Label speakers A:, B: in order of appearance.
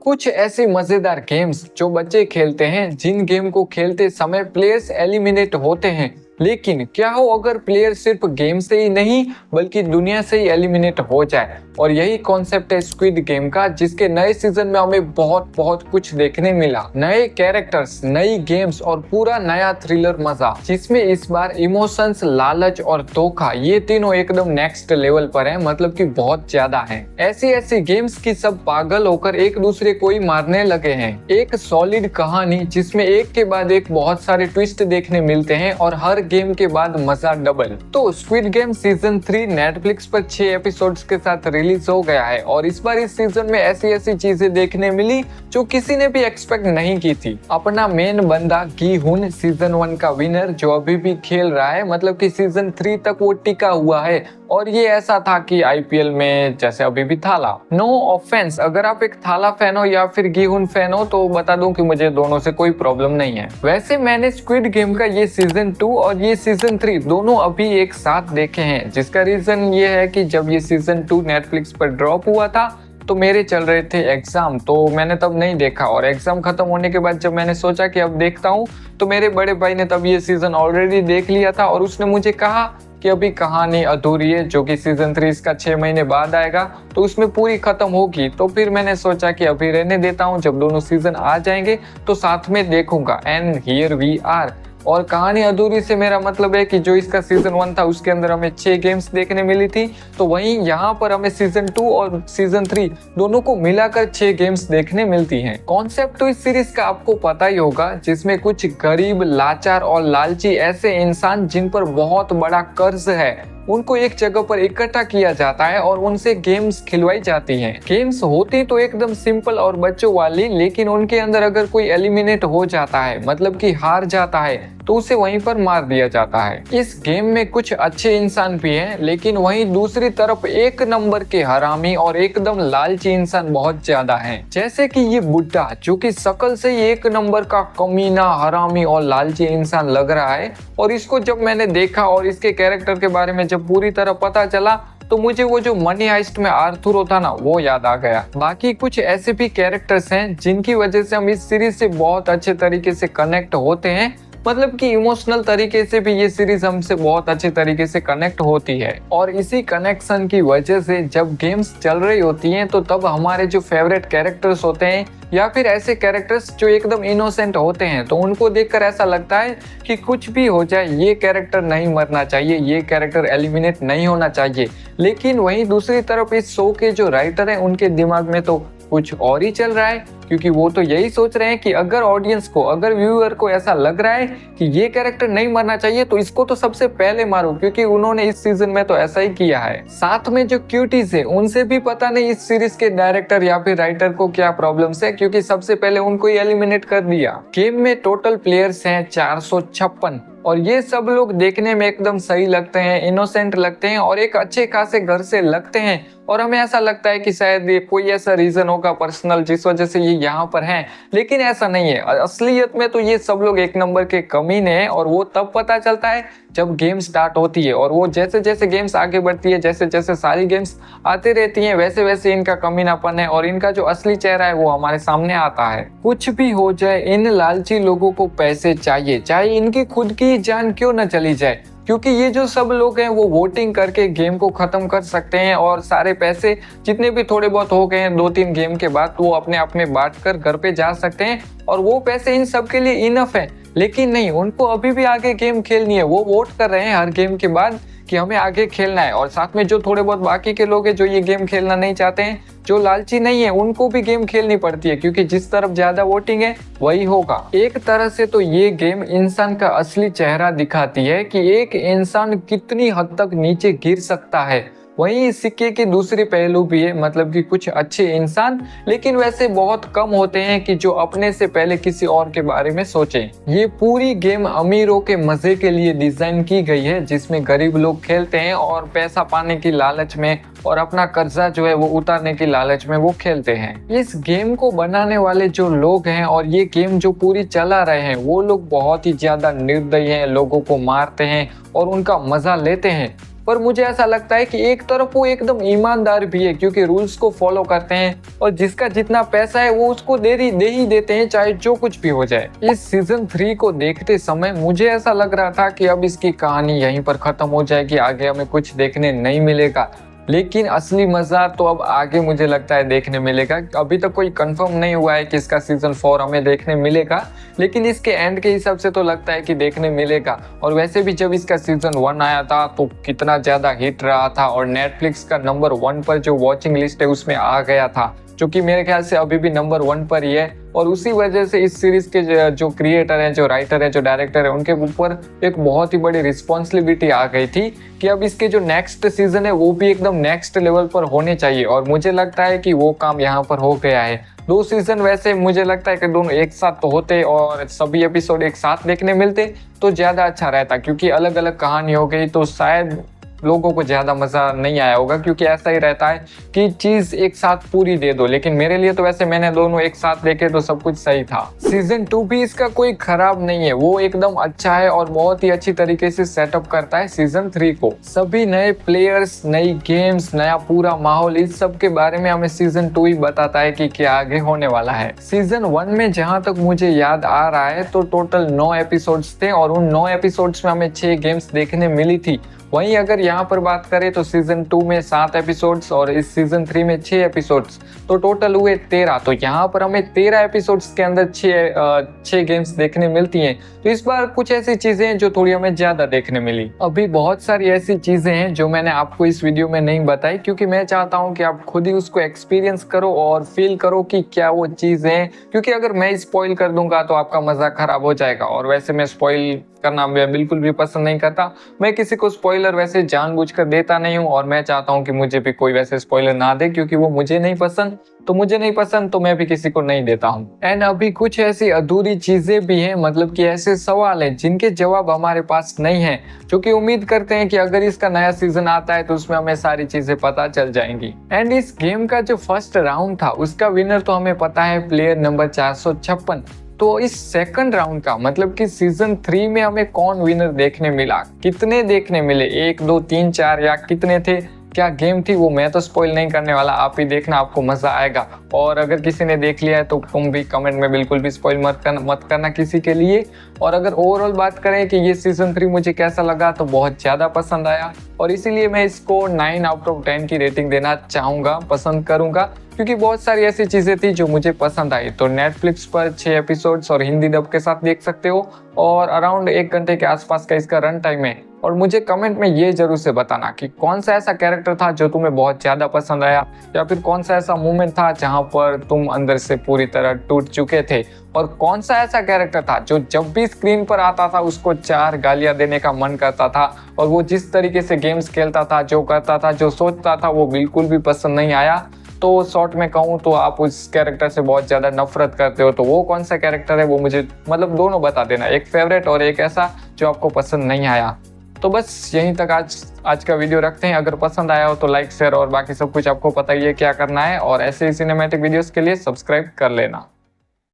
A: कुछ ऐसे मजेदार गेम्स जो बच्चे खेलते हैं, जिन गेम को खेलते समय प्लेयर्स एलिमिनेट होते हैं, लेकिन क्या हो अगर प्लेयर सिर्फ गेम से ही नहीं बल्कि दुनिया से ही एलिमिनेट हो जाए। और यही कॉन्सेप्ट है स्क्विड गेम का, जिसके नए सीजन में हमें बहुत बहुत कुछ देखने मिला। नए कैरेक्टर्स, नई गेम्स और पूरा नया थ्रिलर मजा, जिसमें इस बार इमोशंस, लालच और धोखा ये तीनों एकदम नेक्स्ट लेवल पर है, मतलब कि बहुत ज्यादा है। ऐसी ऐसी गेम्स की सब पागल होकर एक दूसरे को ही मारने लगे हैं। एक सॉलिड कहानी जिसमें एक के बाद एक बहुत सारे ट्विस्ट देखने मिलते हैं और हर गेम के बाद मजा डबल। तो स्क्विड गेम सीजन 3 नेटफ्लिक्स पर 6 एपिसोड्स के साथ रिलीज हो गया है और इस बार इस सीजन में ऐसी ऐसी चीजें देखने मिली जो किसी ने भी एक्सपेक्ट नहीं की थी। अपना मेन बंदा गी हुन, सीजन 1 का विनर, जो अभी भी खेल रहा है, मतलब कि सीजन 3 तक वो टिका हुआ है और ये ऐसा था कि आईपीएल में जैसे अभी भी थाला। नो ऑफेंस, अगर आप एक थाला फैन हो या फिर गी हुन फैन हो तो बता दूं कि मुझे दोनों से कोई प्रॉब्लम नहीं है। वैसे मैंने स्क्विड गेम का ये सीजन 2 और ये सीजन 3 दोनों अभी एक साथ देखे हैं, जिसका रीजन ये है कि जब ये सीजन 2 नेटफ्लिक्स पर ड्रॉप हुआ था तो मेरे चल रहे थे एग्जाम, तो मैंने तब नहीं देखा। और एग्जाम खत्म होने के बाद जब मैंने सोचा कि अब देखता हूँ तो मेरे बड़े भाई ने तब ये सीजन ऑलरेडी देख लिया था और उसने मुझे कहा कि अभी कहानी अधूरी है, जो कि सीजन 3 इसका 6 महीने बाद आएगा तो उसमें पूरी खत्म होगी। तो फिर मैंने सोचा कि अभी रहने देता हूँ, जब दोनों सीजन आ जाएंगे तो साथ में देखूंगा। And here we are. और कहानी अधूरी से मेरा मतलब है कि जो इसका सीजन 1 था उसके अंदर हमें 6 गेम्स देखने मिली थी, तो वहीं यहाँ पर हमें सीजन 2 और सीजन 3 दोनों को मिलाकर 6 गेम्स देखने मिलती हैं। कॉन्सेप्ट तो इस सीरीज का आपको पता ही होगा, जिसमें कुछ गरीब, लाचार और लालची ऐसे इंसान जिन पर बहुत बड़ा कर्ज है, उनको एक जगह पर इकट्ठा किया जाता है और उनसे गेम्स खिलवाई जाती हैं। गेम्स होती तो एकदम सिंपल और बच्चों वाली, लेकिन उनके अंदर अगर कोई एलिमिनेट हो जाता है, मतलब कि हार जाता है, तो उसे वहीं पर मार दिया जाता है। इस गेम में कुछ अच्छे इंसान भी हैं, लेकिन वहीं दूसरी तरफ एक नंबर के हरामी और एकदम लालची इंसान बहुत ज्यादा हैं। जैसे कि ये बुड्ढा, जो कि शकल से ही एक नंबर का कमीना, हरामी और लालची इंसान लग रहा है। और इसको जब मैंने देखा और इसके कैरेक्टर के बारे में जब पूरी तरह पता चला तो मुझे वो जो मनी हाइस्ट में आर्थुरो था ना, वो याद आ गया। बाकी कुछ ऐसे भी कैरेक्टर्स हैं जिनकी वजह से हम इस सीरीज से बहुत अच्छे तरीके से कनेक्ट होते हैं, मतलब कि इमोशनल तरीके से भी ये सीरीज हमसे बहुत अच्छे तरीके से कनेक्ट होती है। और इसी कनेक्शन की वजह से जब गेम्स चल रही होती हैं तो तब हमारे जो फेवरेट कैरेक्टर्स होते हैं या फिर ऐसे कैरेक्टर्स जो एकदम इनोसेंट होते हैं, तो उनको देखकर ऐसा लगता है कि कुछ भी हो जाए ये कैरेक्टर नहीं मरना चाहिए, ये कैरेक्टर एलिमिनेट नहीं होना चाहिए। लेकिन वहीं दूसरी तरफ इस शो के जो राइटर हैं उनके दिमाग में तो कुछ और ही चल रहा है, क्योंकि वो तो यही सोच रहे हैं कि अगर ऑडियंस को, अगर व्यूअर को ऐसा लग रहा है कि ये कैरेक्टर नहीं मरना चाहिए तो इसको तो सबसे पहले मारो, क्योंकि उन्होंने इस सीजन में तो ऐसा ही किया है। साथ में जो क्यूटीज है उनसे भी पता नहीं इस सीरीज के डायरेक्टर या फिर राइटर को क्या प्रॉब्लम्स है, क्योंकि सबसे पहले उनको ही एलिमिनेट कर दिया। गेम में टोटल प्लेयर्स हैं 456 और ये सब लोग देखने में एकदम सही लगते हैं, इनोसेंट लगते हैं और एक अच्छे खासे घर से लगते हैं। और हमें ऐसा लगता है कि शायद ये कोई ऐसा रीजन होगा पर्सनल जिस वजह से ये यहाँ पर हैं, लेकिन ऐसा नहीं है। असलियत में तो ये सब लोग एक नंबर के कमीने हैं और वो तब पता चलता है जब गेम स्टार्ट होती है। और वो जैसे जैसे गेम्स आगे बढ़ती है, जैसे जैसे सारी गेम्स आती रहती हैं, वैसे वैसे इनका कमीनापन है और इनका जो असली चेहरा है वो हमारे सामने आता है। कुछ भी हो जाए, इन लालची लोगों को पैसे चाहिए, चाहे इनकी खुद की जान क्यों न चली जाए, क्योंकि ये जो सब लोग हैं वो वोटिंग करके गेम को खत्म कर सकते हैं और सारे पैसे जितने भी थोड़े बहुत हो गए हैं 2-3 गेम के बाद, वो अपने आप में बांट कर घर पे जा सकते हैं और वो पैसे इन सब के लिए इनफ है। लेकिन नहीं, उनको अभी भी आगे गेम खेलनी है। वो वोट कर रहे हैं हर गेम के बाद कि हमें आगे खेलना है। और साथ में जो थोड़े बहुत बाकी के लोग हैं जो ये गेम खेलना नहीं चाहते हैं, जो लालची नहीं है, उनको भी गेम खेलनी पड़ती है, क्योंकि जिस तरफ ज्यादा वोटिंग है वही होगा। एक तरह से तो ये गेम इंसान का असली चेहरा दिखाती है कि एक इंसान कितनी हद तक नीचे गिर सकता है। वहीं इस सिक्के के दूसरे पहलू भी है, मतलब कि कुछ अच्छे इंसान, लेकिन वैसे बहुत कम होते हैं कि जो अपने से पहले किसी और के बारे में सोचें। ये पूरी गेम अमीरों के मजे के लिए डिजाइन की गई है, जिसमें गरीब लोग खेलते हैं और पैसा पाने की लालच में और अपना कर्जा जो है वो उतारने की लालच में वो खेलते हैं। इस गेम को बनाने वाले जो लोग हैं और ये गेम जो पूरी चला रहे हैं, वो लोग बहुत ही ज्यादा निर्दयी हैं, लोगों को मारते हैं और उनका मजा लेते हैं। पर मुझे ऐसा लगता है कि एक तरफ वो एकदम ईमानदार भी है क्योंकि रूल्स को फॉलो करते हैं और जिसका जितना पैसा है वो उसको दे ही देते हैं, चाहे जो कुछ भी हो जाए। इस सीजन 3 को देखते समय मुझे ऐसा लग रहा था कि अब इसकी कहानी यहीं पर खत्म हो जाएगी, आगे हमें कुछ देखने नहीं मिलेगा। लेकिन असली मजा तो अब आगे मुझे लगता है देखने मिलेगा। अभी तक कोई कंफर्म नहीं हुआ है कि इसका सीजन 4 हमें देखने मिलेगा, लेकिन इसके एंड के हिसाब से तो लगता है कि देखने मिलेगा। और वैसे भी जब इसका सीजन 1 आया था तो कितना ज्यादा हिट रहा था और नेटफ्लिक्स का नंबर 1 पर जो वॉचिंग लिस्ट है उसमें आ गया था, जो कि मेरे ख्याल से अभी भी नंबर 1 पर ही है। और उसी वजह से इस सीरीज के जो क्रिएटर हैं, जो राइटर हैं, जो डायरेक्टर हैं, उनके ऊपर एक बहुत ही बड़ी रिस्पॉन्सिबिलिटी आ गई थी कि अब इसके जो नेक्स्ट सीजन है वो भी एकदम नेक्स्ट लेवल पर होने चाहिए। और मुझे लगता है कि वो काम यहाँ पर हो गया है। 2 सीजन वैसे मुझे लगता है कि दोनों एक साथ तो होते और सभी एपिसोड एक साथ देखने मिलते तो ज्यादा अच्छा रहता, क्योंकि अलग अलग कहानी हो गई तो शायद लोगों को ज्यादा मजा नहीं आया होगा, क्योंकि ऐसा ही रहता है कि चीज एक साथ पूरी दे दो। लेकिन मेरे लिए तो वैसे मैंने दोनों एक साथ देखे तो सब कुछ सही था। सीजन 2 भी इसका कोई खराब नहीं है, वो एकदम अच्छा है और बहुत ही अच्छी तरीके से सेटअप करता है सीजन 3 को। सभी नए प्लेयर्स, नई गेम्स, नया पूरा माहौल, इस सब के बारे में हमें सीजन 2 ही बताता है कि क्या आगे होने वाला है। सीजन 1 में जहां तक मुझे याद आ रहा है तो टोटल 9 एपिसोड्स थे और उन 9 एपिसोड्स में हमें 6 गेम्स देखने मिली थी। वहीं अगर यहाँ पर बात करें तो सीजन 2 में 7 एपिसोड्स और इस सीजन 3 में 6 एपिसोड्स, तो टोटल हुए 13। तो यहाँ पर हमें 13 एपिसोड्स के अंदर 6 गेम्स देखने मिलती हैं। तो इस बार कुछ ऐसी चीजें हैं जो थोड़ी हमें ज्यादा देखने मिली। अभी बहुत सारी ऐसी चीजें हैं जो मैंने आपको इस वीडियो में नहीं बताई, क्योंकि मैं चाहता हूँ कि आप खुद ही उसको एक्सपीरियंस करो और फील करो कि क्या वो चीजें हैं, क्योंकि अगर मैं स्पॉइल कर दूंगा तो आपका मजा खराब हो जाएगा। और वैसे मैं स्पॉइल करना मैं बिल्कुल भी पसंद नहीं करता। मैं किसी को स्पॉइलर वैसे जानबूझकर देता नहीं हूँ और मैं चाहता हूँ कि मुझे भी कोई वैसे स्पॉइलर ना दे, क्योंकि वो मुझे नहीं पसंद तो मैं भी किसी को नहीं देता हूँ। एंड अभी कुछ ऐसी अधूरी चीजें भी हैं, मतलब कि ऐसे सवाल हैं जिनके जवाब हमारे पास नहीं है, जो कि उम्मीद करते हैं कि अगर इसका नया सीजन आता है तो उसमें हमें सारी चीजें पता चल जाएंगी। एंड इस गेम का जो फर्स्ट राउंड था उसका विनर तो हमें पता है, प्लेयर नंबर 456। तो इस सेकंड राउंड का मतलब कि सीजन 3 में हमें कौन विनर देखने मिला, कितने देखने मिले, 1 2 3 4 या कितने थे, क्या गेम थी, वो मैं तो स्पॉइल नहीं करने वाला। आप ही देखना, आपको मजा आएगा। और अगर किसी ने देख लिया है तो तुम भी कमेंट में बिल्कुल भी स्पॉइल मत करना किसी के लिए। और अगर ओवरऑल बात करें कि ये सीजन 3 मुझे कैसा लगा, तो बहुत ज्यादा पसंद आया और इसीलिए मैं इसको 9 आउट ऑफ 10 की रेटिंग देना चाहूंगा, पसंद करूंगा, क्योंकि बहुत सारी ऐसी चीजें थी जो मुझे पसंद आई। तो नेटफ्लिक्स पर 6 एपिसोड्स और हिंदी डब के साथ देख सकते हो और अराउंड 1 घंटे के आसपास का इसका रन टाइम है। और मुझे कमेंट में ये जरूर से बताना कि कौन सा ऐसा कैरेक्टर था जो तुम्हें बहुत ज्यादा पसंद आया, या फिर कौन सा ऐसा मोमेंट था जहां पर तुम अंदर से पूरी तरह टूट चुके थे, और कौन सा ऐसा कैरेक्टर था जो जब भी स्क्रीन पर आता था उसको 4 गालियां देने का मन करता था, और वो जिस तरीके से गेम्स खेलता था, जो करता था, जो सोचता था, वो बिल्कुल भी पसंद नहीं आया। तो शॉर्ट में कहूँ तो आप उस कैरेक्टर से बहुत ज्यादा नफरत करते हो, तो वो कौन सा कैरेक्टर है वो मुझे मतलब दोनों बता देना, एक फेवरेट और एक ऐसा जो आपको पसंद नहीं आया। तो बस यहीं तक आज का वीडियो रखते हैं। अगर पसंद आया हो तो लाइक, शेयर और बाकी सब कुछ आपको पता ही है क्या करना है, और ऐसे ही सिनेमैटिक वीडियोस के लिए सब्सक्राइब कर लेना।